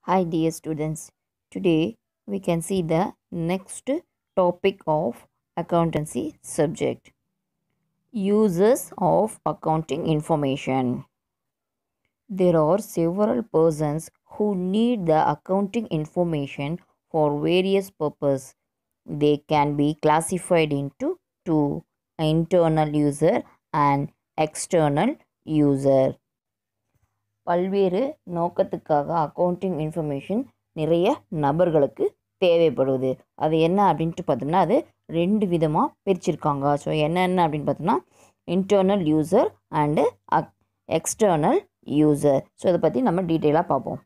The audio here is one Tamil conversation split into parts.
Hi dear students, today we can see the next topic of accountancy subject, uses of accounting information. There are several persons who need the accounting information for various purposes. They can be classified into two, internal user and external user. பல்வேறு நோக்கத்துக்காக அக்கௌண்டிங் இன்ஃபர்மேஷன் நிறைய நபர்களுக்கு தேவைப்படுது. அது என்ன அப்படின்ட்டு பார்த்தோம்னா அது ரெண்டு விதமாக பிரிச்சிருக்காங்க. ஸோ என்னென்ன அப்படின்னு பார்த்தோம்னா internal user and external user. So இதை பற்றி நம்ம டீட்டெயிலாக பார்ப்போம்.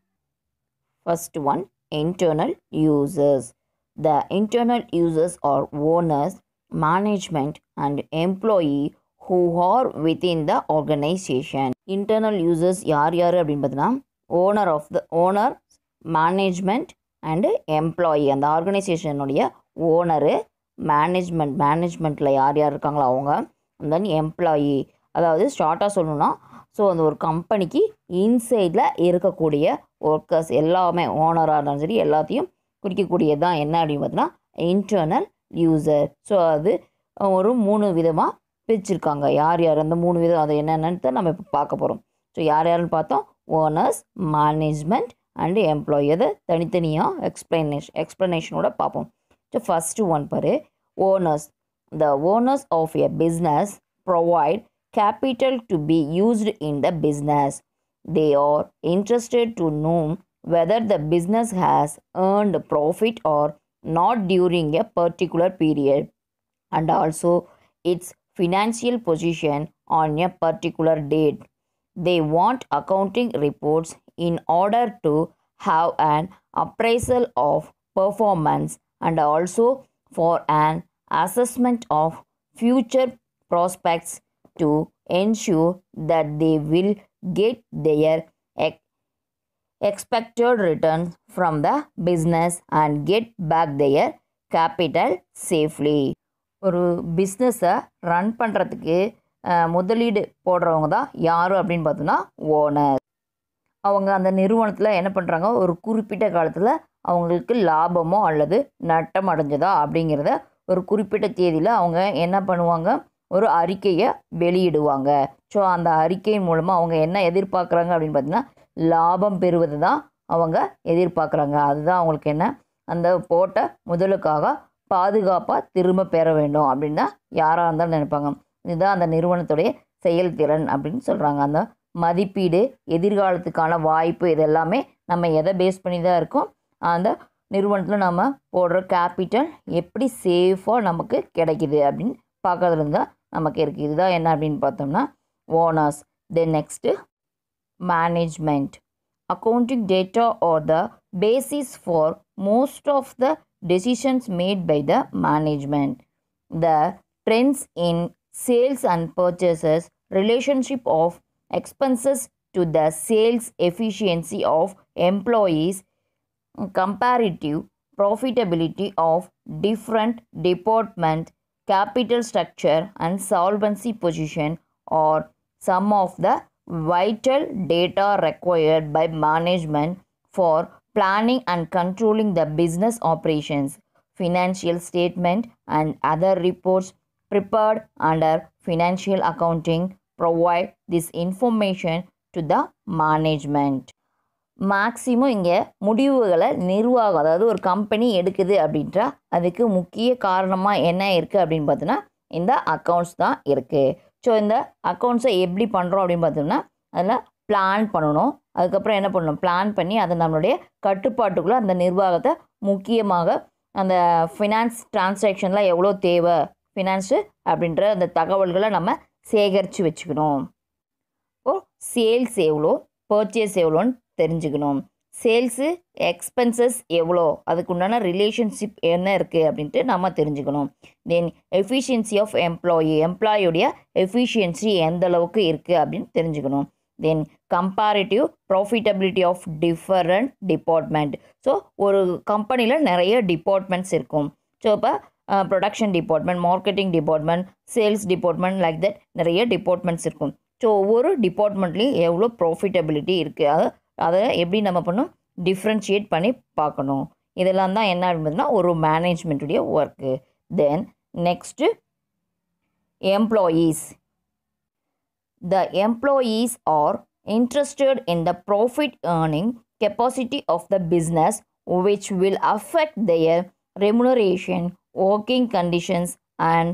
First one, internal users. The internal users R owners, management and employee who are within the organization. Internal users யார் அப்படின்னு பார்த்தீங்கன்னா ஓனர், மேனேஜ்மெண்ட் அண்டு எம்ப்ளாயி. அந்த ஆர்கனைசேஷனுடைய ஓனரு, மேனேஜ்மெண்ட்டில் யார் இருக்காங்களோ அவங்க, அண்ட் தென் எம்ப்ளாயி. அதாவது ஷார்ட்டாக சொல்லணும்னா ஸோ அந்த ஒரு கம்பெனிக்கு இன்சைடில் இருக்கக்கூடிய ஒர்க்கர்ஸ் எல்லாமே ஓனராக இருந்தாலும் சரி எல்லாத்தையும் குறிக்கக்கூடியது தான் என்ன அப்படின்னு பார்த்தீங்கன்னா இன்டர்னல் யூசர். ஸோ அது ஒரு 3 விதமாக பிரிச்சிருக்காங்க. யார் அந்த 3 விதம் அது என்னென்னு நம்ம இப்போ பார்க்க போகிறோம். ஸோ யாருன்னு பார்த்தோம், ஓனர்ஸ், மேனேஜ்மெண்ட் அண்டு எம்ப்ளாயி. அதை தனித்தனியாக எக்ஸ்ப்ளனேஷனோட பார்ப்போம். ஸோ ஃபஸ்ட்டு ஒன் பாரு, owners. The owners of a business provide capital to be used in the business. They are interested to know whether the business has earned profit or not during a particular period, and also its financial position on a particular date. They want accounting reports in order to have an appraisal of performance and also for an assessment of future prospects to ensure that they will get their expected returns from the business and get back their capital safely. ஒரு பிஸ்னஸை ரன் பண்ணுறதுக்கு முதலீடு போடுறவங்க தான் யார் அப்படின்னு பார்த்தோன்னா ஓனர். அவங்க அந்த நிறுவனத்தில் என்ன பண்ணுறாங்க, ஒரு குறிப்பிட்ட காலத்தில் அவங்களுக்கு லாபமோ அல்லது நட்டம் அடைஞ்சதா அப்படிங்கிறத ஒரு குறிப்பிட்ட தேதியில் அவங்க என்ன பண்ணுவாங்க, ஒரு அறிக்கையை வெளியிடுவாங்க. ஸோ அந்த அறிக்கையின் மூலமாக அவங்க என்ன எதிர்பார்க்குறாங்க அப்படின்னு பார்த்தீங்கன்னா லாபம் பெறுவது தான் அவங்க எதிர்பார்க்குறாங்க. அதுதான் அவங்களுக்கு என்ன, அந்த போட்ட முதலுக்காக பாதுகாப்பாக திரும்ப பெற வேண்டும் அப்படின்னு தான் யாராக இருந்தாலும் நினைப்பாங்க. இதுதான் அந்த நிறுவனத்துடைய செயல்திறன் அப்படின்னு சொல்கிறாங்க. அந்த மதிப்பீடு, எதிர்காலத்துக்கான வாய்ப்பு, இதெல்லாமே நம்ம எதை பேஸ் பண்ணி தான் இருக்கோம், அந்த நிறுவனத்தில் நம்ம போடுற கேபிட்டல் எப்படி சேஃபாக நமக்கு கிடைக்கிது அப்படின்னு பார்க்கறதுல தான் நமக்கு இருக்குது. இதுதான் என்ன அப்படின்னு பார்த்தோம்னா owners. Then next management. Accounting data are the basis for most of the decisions made by the management. The trends in sales and purchases, relationship of expenses to the sales efficiency of employees, comparative profitability of different department, capital structure and solvency position are some of the vital data required by management for planning and controlling the business operations. Financial statement and other reports prepared under financial accounting provide this information to the management. Maximum இங்கே முடிவுகளை நிர்வாகம், அதாவது ஒரு கம்பெனி எடுக்குது அப்படின்றா அதுக்கு முக்கிய காரணமாக என்ன இருக்குது அப்படின்னு பார்த்தோன்னா இந்த அக்கௌண்ட்ஸ் தான் இருக்குது. ஸோ இந்த அக்கௌண்ட்ஸை எப்படி பண்ணுறோம் அப்படின்னு பார்த்தோம்னா அதில் பிளான் பண்ணணும். அதுக்கப்புறம் என்ன பண்ணணும், பிளான் பண்ணி அதை நம்மளுடைய கட்டுப்பாட்டுக்குள்ளே அந்த நிர்வாகத்தை முக்கியமாக அந்த ஃபினான்ஸ் டிரான்சாக்ஷனில் எவ்வளோ தேவை ஃபினான்ஸு அப்படின்ற அந்த தகவல்களை நம்ம சேகரித்து வச்சுக்கணும். இப்போது சேல்ஸ் எவ்வளோ, பர்ச்சேஸ் எவ்வளோன்னு தெரிஞ்சுக்கணும். சேல்ஸு எக்ஸ்பென்சஸ் எவ்வளோ, அதுக்கு உண்டான ரிலேஷன்ஷிப் என்ன இருக்குது அப்படின்ட்டு நம்ம தெரிஞ்சுக்கணும். தென் எஃபிஷியன்சி ஆஃப் எம்ப்ளாயோடைய எஃபிஷியன்சி எந்த அளவுக்கு இருக்குது அப்படின்னு தெரிஞ்சுக்கணும். Then comparative profitability of different department. So ஒரு கம்பெனியில் நிறைய டிபார்ட்மெண்ட்ஸ் இருக்கும். ஸோ இப்போ production department, marketing department, sales department, like that நிறைய டிபார்ட்மெண்ட்ஸ் இருக்கும். ஸோ ஒவ்வொரு டிபார்ட்மெண்ட்லேயும் எவ்வளோ ப்ராஃபிட்டபிலிட்டி இருக்குது, அதை எப்படி நம்ம பண்ணணும், டிஃப்ரென்ஷியேட் பண்ணி பார்க்கணும். இதெல்லாம் தான் என்ன அப்படின்னா ஒரு மேனேஜ்மெண்ட்டுடைய work. Then next employees. The employees are interested in the profit earning capacity of the business, which will affect their remuneration, working conditions, and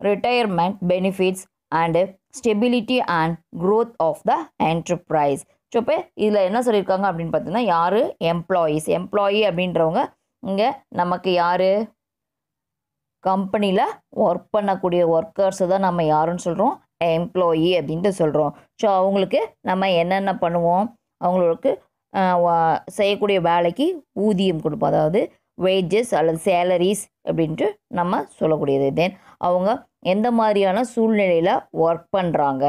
retirement benefits, and stability and growth of the enterprise. So இப்போ இதில் என்ன சொல்லியிருக்காங்க அப்படின்னு பார்த்தீங்கன்னா, யார் எம்ப்ளாயீஸ். எம்ப்ளாயி அப்படின்றவங்க இங்கே நமக்கு யார், கம்பெனியில் ஒர்க் பண்ணக்கூடிய ஒர்க்கர்ஸை தான் நம்ம யாருன்னு சொல்கிறோம், எம்ப்ளாயி அப்படின்ட்டு சொல்கிறோம். ஸோ அவங்களுக்கு நம்ம என்னென்ன பண்ணுவோம், அவங்களுக்கு செய்யக்கூடிய வேலைக்கு ஊதியம் கொடுப்போம், அதாவது வேஜஸ் அல்லது சேலரிஸ் அப்படின்ட்டு நம்ம சொல்லக்கூடியது. தென் அவங்க எந்த மாதிரியான சூழ்நிலையில் ஒர்க் பண்ணுறாங்க,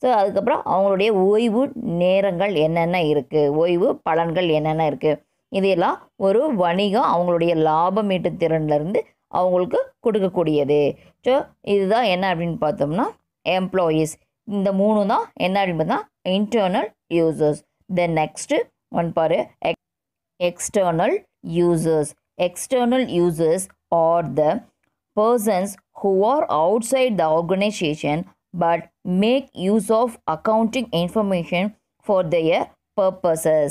ஸோ அதுக்கப்புறம் அவங்களுடைய ஓய்வு நேரங்கள் என்னென்ன இருக்குது, ஓய்வு பலன்கள் என்னென்ன இருக்குது, இதையெல்லாம் ஒரு வணிகம் அவங்களுடைய லாபம் ஈட்டு திறன்லேருந்து அவங்களுக்கு கொடுக்கக்கூடியது. ஸோ இதுதான் என்ன அப்படின்னு பார்த்தோம்னா எம்ப்ளாயீஸ். இந்த மூணு தான் என்ன அப்படின்னு பார்த்தா internal users. Then next one பாரு external users. External users are the persons who are outside the organization but make use of accounting information for their purposes.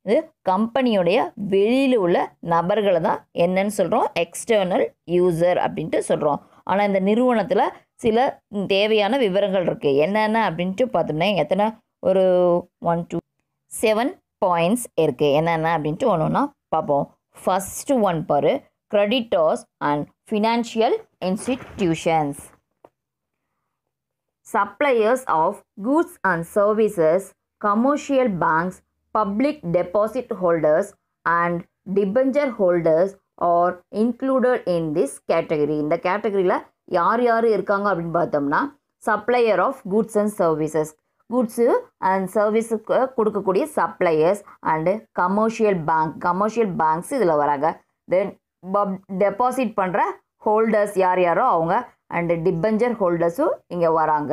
இது கம்பெனியுடைய வெளியில் உள்ள நபர்களை தான் என்னன்னு சொல்கிறோம், எக்ஸ்டர்னல் யூசர் அப்படின்ட்டு சொல்கிறோம். ஆனால் இந்த நிறுவனத்தில் சில தேவையான விவரங்கள் இருக்குது. என்னென்ன அப்படின்ட்டு பார்த்தோம்னா எத்தனை ஒரு 1 to 7 பாயிண்ட்ஸ் இருக்குது. என்னென்ன அப்படின்ட்டு ஒன்று ஒன்றா பார்ப்போம். ஃபர்ஸ்ட் ஒன் பாரு, creditors and financial institutions. Suppliers of goods and services, commercial banks, public deposit holders and debenture holders are included in this category. இந்த கேட்டகரியில் யார் யார் இருக்காங்க அப்படின்னு பார்த்தோம்னா, supplier of goods and services, goods and சர்வீஸுக்கு கொடுக்கக்கூடிய சப்ளையர்ஸ் அண்டு கமர்ஷியல் பேங்க்ஸ் இதில் வராங்க. தென் டெபாசிட் பண்ணுற ஹோல்டர்ஸ் யார் யாரோ அவங்க அண்டு டிபெஞ்சர் ஹோல்டர்ஸும் இங்கே வராங்க.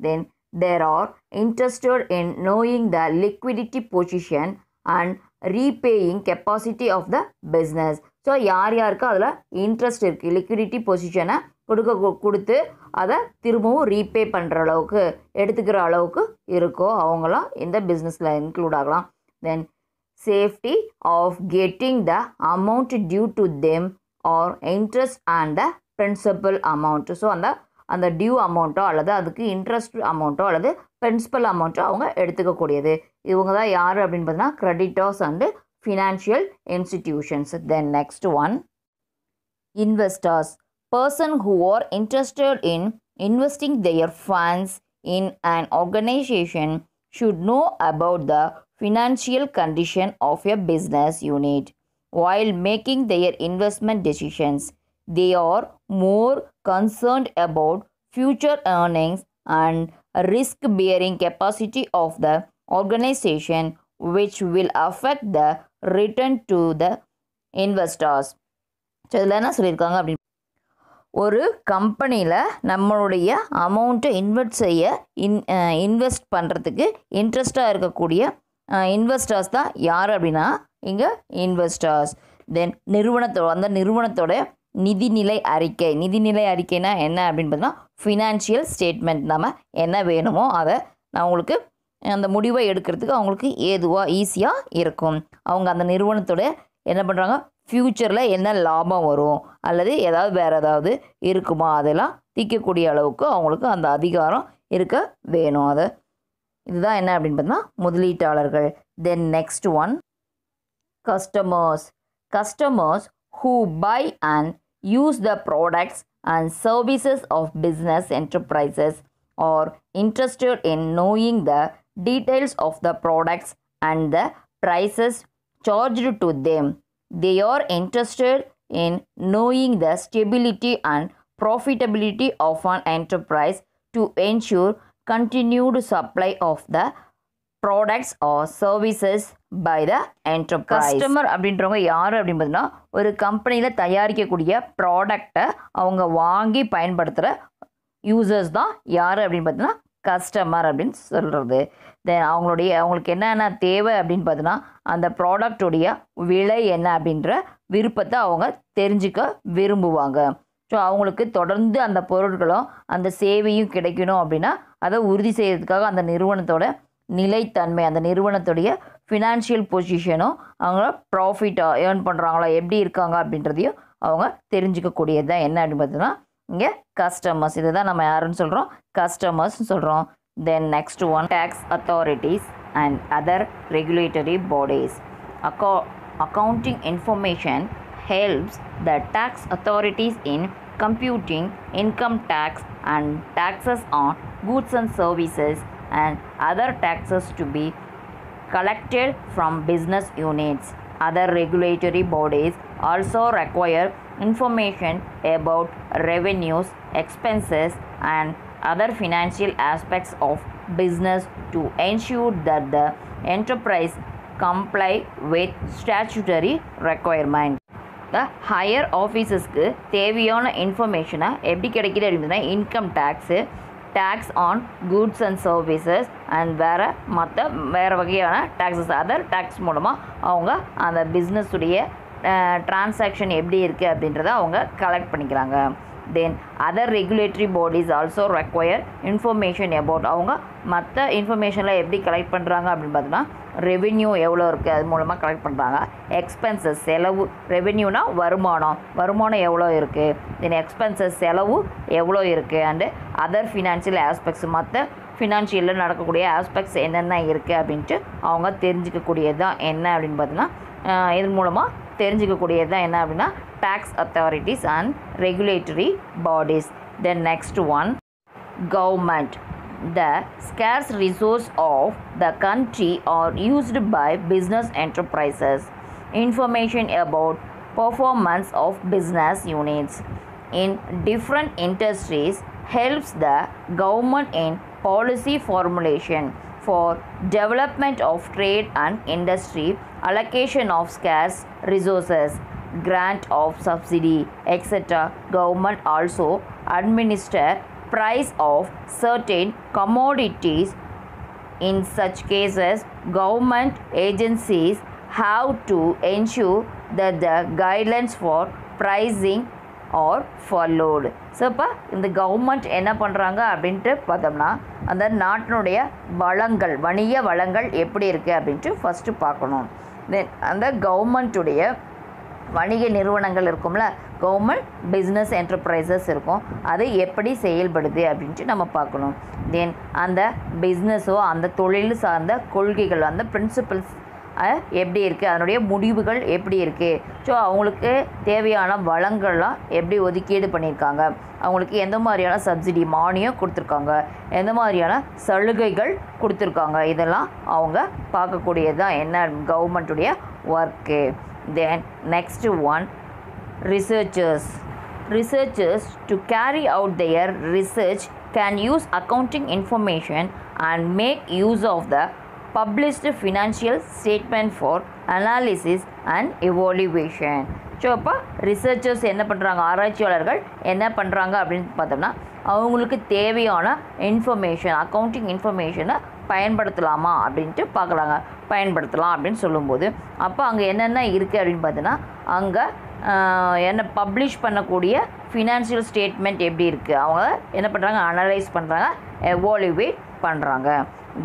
Then there are interested in knowing the liquidity position and repaying capacity of the business. So யார் யாருக்கு அதில் இன்ட்ரெஸ்ட் இருக்குது, லிக்விடிட்டி பொசிஷனை கொடுத்து அதை திரும்பவும் ரீபே பண்ணுற அளவுக்கு எடுத்துக்கிற அளவுக்கு இருக்கோ அவங்களாம் இந்த பிஸ்னஸில் இன்க்ளூட் ஆகலாம். Then safety of getting the amount due to them or interest and the principal amount. So அந்த டியூ அமௌண்ட்டோ அல்லது அதுக்கு இன்ட்ரெஸ்ட் அமௌண்ட்டோ அல்லது பிரின்சிபல் அமௌண்ட்டோ அவங்க எடுத்துக்கக்கூடியது. இவங்க தான் யார் அப்படின்னு பார்த்தீங்கன்னா creditors and financial institutions. Then next one investors. Person who are interested in investing their funds in an organization should know about the financial condition of a business unit while making their investment decisions. They are more concerned about future earnings and risk-bearing capacity of the organization, which will affect the return to the investors. So இதில் என்ன சொல்லியிருக்காங்க அப்படின்னு, ஒரு கம்பெனியில் நம்மளுடைய அமௌண்ட்டை இன்வெஸ்ட் பண்ணுறதுக்கு இன்ட்ரெஸ்டாக இருக்கக்கூடிய இன்வெஸ்டர்ஸ் தான் யார் அப்படின்னா இங்கே இன்வெஸ்டர்ஸ். தென் அந்த நிறுவனத்தோட நிதிநிலை அறிக்கைனா என்ன அப்படின்னு பார்த்தீங்கன்னா ஃபினான்ஷியல் ஸ்டேட்மெண்ட். நம்ம என்ன வேணுமோ அதை நான் உங்களுக்கு அந்த முடிவை எடுக்கிறதுக்கு அவங்களுக்கு ஈஸியாக இருக்கும். அவங்க அந்த நிறுவனத்தோட என்ன பண்ணுறாங்க, ஃப்யூச்சரில் என்ன லாபம் வரும் அல்லது வேறு ஏதாவது இருக்குமா அதெல்லாம் தீர்க்கக்கூடிய அளவுக்கு அவங்களுக்கு அந்த அதிகாரம் இருக்க வேணும். இதுதான் என்ன அப்படின்னு பார்த்தீங்கன்னா முதலீட்டாளர்கள். தென் next one customers who buy and use the products and services of business enterprises are interested in knowing the details of the products and the prices charged to them. They are interested in knowing the stability and profitability of an enterprise to ensure continued supply of the products or services by the enterprise. Customer அப்படின்றவங்க யார் அப்படின்னு பார்த்தீங்கன்னா ஒரு கம்பெனியில் தயாரிக்கக்கூடிய ப்ராடக்டை அவங்க வாங்கி பயன்படுத்துகிற யூசர்ஸ் தான் யார் அப்படின்னு பார்த்தீங்கன்னா கஸ்டமர் அப்படின்னு சொல்கிறது. தென் அவங்களுக்கு என்னென்ன தேவை அப்படின்னு பார்த்தோன்னா அந்த ப்ராடக்டுடைய விலை என்ன அப்படின்ற விருப்பத்தை அவங்க தெரிஞ்சுக்க விரும்புவாங்க. ஸோ அவங்களுக்கு தொடர்ந்து அந்த பொருட்களும் அந்த சேவையும் கிடைக்கணும் அப்படின்னா அதை உறுதி செய்கிறதுக்காக அந்த நிறுவனத்தோட நிலைத்தன்மை, அந்த நிறுவனத்துடைய ஃபினான்ஷியல் பொசிஷனும் அவங்க ப்ராஃபிட்டாக ஏர்ன் பண்ணுறாங்களா எப்படி இருக்காங்க அப்படின்றதையும் அவங்க தெரிஞ்சுக்கக்கூடியது தான் என்ன அப்படின்னு பார்த்தோன்னா இங்கே கஸ்டமர்ஸ். இதை தான் நம்ம யாருன்னு சொல்கிறோம், கஸ்டமர்ஸ்னு சொல்கிறோம். Then next one, tax authorities and other regulatory bodies. Accounting information helps the tax authorities in computing income tax and taxes on goods and services and other taxes to be collected from business units. Other regulatory bodies also require information about revenues, expenses, and other financial aspects of business to ensure that the enterprise comply with statutory requirement. The higher officesக்கு தேவையான இன்ஃபர்மேஷனை எப்படி கிடைக்கிது அப்படின்னா income tax, tax on goods and services and வேறு வகையான டேக்ஸஸ், அதர் டேக்ஸ் மூலமாக அவங்க அந்த பிஸ்னஸுடைய டிரான்சாக்ஷன் எப்படி இருக்குது அப்படின்றத அவங்க கலெக்ட் பண்ணிக்கிறாங்க. Then other regulatory bodies also require information about, அவங்க மற்ற இன்ஃபர்மேஷனில் எப்படி கலெக்ட் பண்ணுறாங்க அப்படின்னு பார்த்தோன்னா ரெவென்யூ எவ்வளோ இருக்குது அது மூலமாக கலெக்ட் பண்ணுறாங்க. எக்ஸ்பென்சஸ் செலவு, ரெவென்யூனா வருமானம் எவ்வளோ இருக்குது, தென் எக்ஸ்பென்சஸ் செலவு எவ்வளோ இருக்குது, அண்டு அதர் ஃபினான்ஷியல் ஆஸ்பெக்ட்ஸ் மற்ற ஃபினான்ஷியலில் நடக்கக்கூடிய ஆஸ்பெக்ட்ஸ் என்னென்ன இருக்குது அப்படின்ட்டு அவங்க தெரிஞ்சிக்கக்கூடியது தான் என்ன அப்படின்னு பார்த்தோன்னா இதன் மூலமாக தெரிஞ்சிக்கக்கூடியது தான் என்ன அப்படின்னா tax authorities and regulatory bodies. Then next one, government. The scarce resource of the country are used by business enterprises. Information about performance of business units in different industries helps the government in policy formulation for development of trade and industry, allocation of scarce resources, grant of subsidy, etc. Government also administer price of certain commodities. In such cases, government agencies have to ensure that the guidelines for pricing are followed. So இப்போ இந்த கவர்மெண்ட் என்ன பண்ணுறாங்க அப்படின்ட்டு பார்த்தோம்னா அந்த நாட்டினுடைய வளங்கள், வணிக வளங்கள் எப்படி இருக்குது அப்படின்ட்டு ஃபஸ்ட்டு பார்க்கணும். தென் அந்த கவர்மெண்ட்டுடைய வணிக நிறுவனங்கள் இருக்கும்ல, கவர்மெண்ட் பிஸ்னஸ் என்டர்பிரைசஸ் இருக்கும், அது எப்படி செயல்படுது அப்படின்ட்டு நம்ம பார்க்கணும். தென் அந்த பிஸ்னஸோ அந்த தொழில் சார்ந்த கொள்கைகள், அந்த பிரின்சிபல்ஸ் எப்படி இருக்குது, அதனுடைய முடிவுகள் எப்படி இருக்குது, ஸோ அவங்களுக்கு தேவையான வளங்கள்லாம் எப்படி ஒதுக்கீடு பண்ணியிருக்காங்க, அவங்களுக்கு எந்த மாதிரியான சப்சிடி மானியம் கொடுத்துருக்காங்க, எந்த மாதிரியான சலுகைகள் கொடுத்துருக்காங்க, இதெல்லாம் அவங்க பார்க்கக்கூடியது தான் என்ன கவர்மெண்ட்டுடைய work. Then next one, researchers. Researchers to carry out their research can use accounting information and make use of the published financial statement for analysis and evaluation. So அப்போ ரிசர்ச்சர்ஸ் என்ன பண்ணுறாங்க, ஆராய்ச்சியாளர்கள் என்ன பண்ணுறாங்க அப்படின்னு பார்த்தோம்னா அவங்களுக்கு தேவையான இன்ஃபர்மேஷன், அக்கௌண்டிங் இன்ஃபர்மேஷனை பயன்படுத்தலாமா அப்படின்ட்டு பார்க்குறாங்க. பயன்படுத்தலாம் அப்படின்னு சொல்லும்போது அப்போ அங்கே என்னென்ன இருக்குது அப்படின்னு பார்த்தோன்னா அங்கே என்ன பப்ளிஷ் பண்ணக்கூடிய ஃபினான்ஷியல் ஸ்டேட்மெண்ட் எப்படி இருக்குது, அவங்க என்ன பண்ணுறாங்க, அனலைஸ் பண்ணுறாங்க, எவாலுவேட் பண்ணுறாங்க.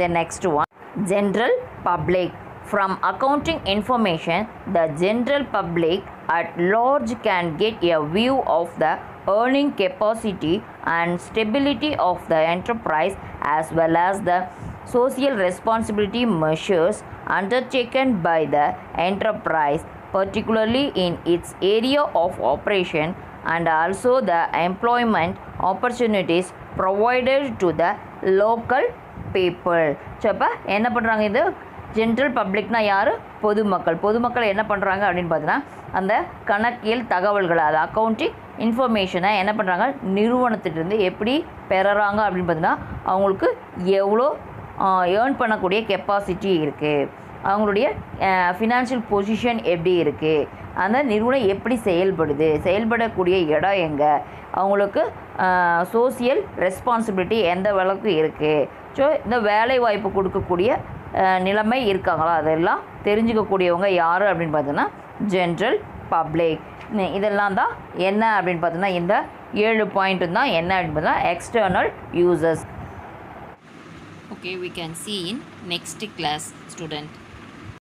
தென் next one, general public. From accounting information, the general public at large can get a view of the earning capacity and stability of the enterprise as well as the social responsibility measures undertaken by the enterprise, particularly in its area of operation, and also the employment opportunities provided to the local people. So அப்போ என்ன பண்ணுறாங்க, இது ஜென்ரல் பப்ளிக்னா யார், பொதுமக்கள் என்ன பண்ணுறாங்க அப்படின்னு பார்த்தீங்கன்னா அந்த கணக்கியல் தகவல்களை, அது அக்கௌண்டிங் இன்ஃபர்மேஷனை என்ன பண்ணுறாங்க, நிறுவனத்திலிருந்து எப்படி பெறுறாங்க அப்படின்னு பார்த்தீங்கன்னா அவங்களுக்கு எவ்வளோ ஏர்ன் பண்ணக்கூடிய கெப்பாசிட்டி இருக்குது, அவங்களுடைய ஃபினான்ஷியல் பொசிஷன் எப்படி இருக்குது, அந்த நிறுவனம் எப்படி செயல்படுது, செயல்படக்கூடிய இடம் எங்கே, அவங்களுக்கு சோசியல் ரெஸ்பான்சிபிலிட்டி எந்த அளவுக்கு இருக்குது, ஸோ இந்த வேலை வாய்ப்பு கொடுக்கக்கூடிய நிலைமை இருக்காங்களா, அதெல்லாம் தெரிஞ்சுக்கக்கூடியவங்க யார் அப்படின்னு பார்த்தீங்கன்னா ஜென்ரல் பப்ளிக். இதெல்லாம் தான் என்ன அப்படின்னு பார்த்தீங்கன்னா இந்த 7 பாயிண்ட் தான் என்ன அப்படின்னு பார்த்தீங்கன்னா external users. Okay, we can see in next class, student.